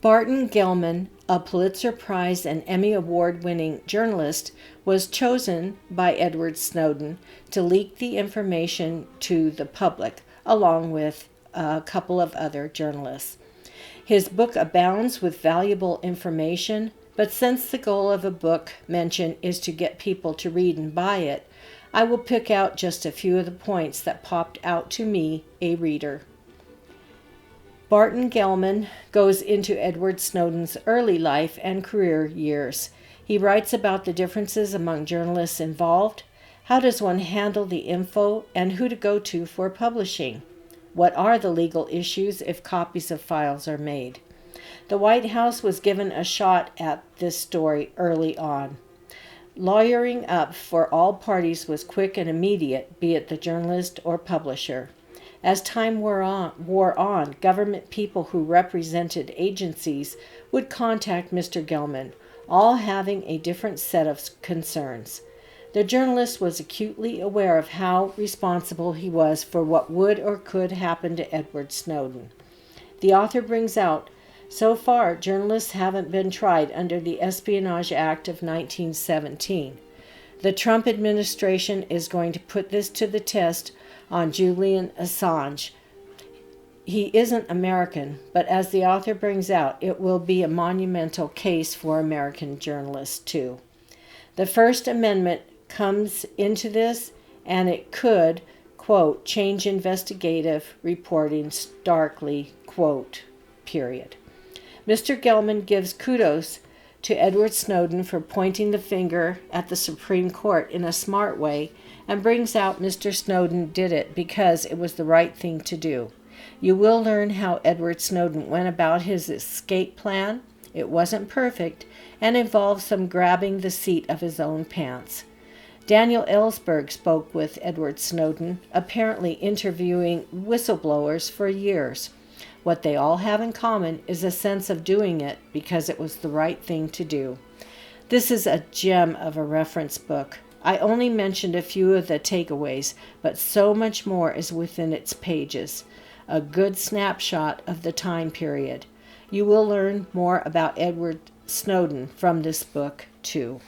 Barton Gellman, a Pulitzer Prize and Emmy Award-winning journalist, was chosen by Edward Snowdon to leak the information to the public, along with a couple of other journalists. His book abounds with valuable information, but since the goal of a book mention is to get people to read and buy it, I will pick out just a few of the points that popped out to me, a reader. Barton Gellman goes into Edward Snowdon's early life and career years. He writes about the differences among journalists involved. How does one handle the info and who to go to for publishing? What are the legal issues if copies of files are made? The White House was given a shot at this story early on. Lawyering up for all parties was quick and immediate, be it the journalist or publisher. As time wore on, government people who represented agencies would contact Mr. Gellman, all having a different set of concerns. The journalist was acutely aware of how responsible he was for what would or could happen to Edward Snowdon. The author brings out, so far, journalists haven't been tried under the Espionage Act of 1917. The Trump administration is going to put this to the test on Julian Assange. He isn't American, but as the author brings out, it will be a monumental case for American journalists, too. The First Amendment comes into this, and it could, quote, change investigative reporting starkly, quote, period. Mr. Gellman gives kudos to Edward Snowdon for pointing the finger at the Supreme Court in a smart way and brings out Mr. Snowdon did it because it was the right thing to do. You will learn how Edward Snowdon went about his escape plan. It wasn't perfect and involved some grabbing the seat of his own pants. Daniel Ellsberg spoke with Edward Snowdon, apparently interviewing whistleblowers for years. What they all have in common is a sense of doing it because it was the right thing to do. This is a gem of a reference book. I only mentioned a few of the takeaways, but so much more is within its pages. A good snapshot of the time period. You will learn more about Edward Snowdon from this book, too.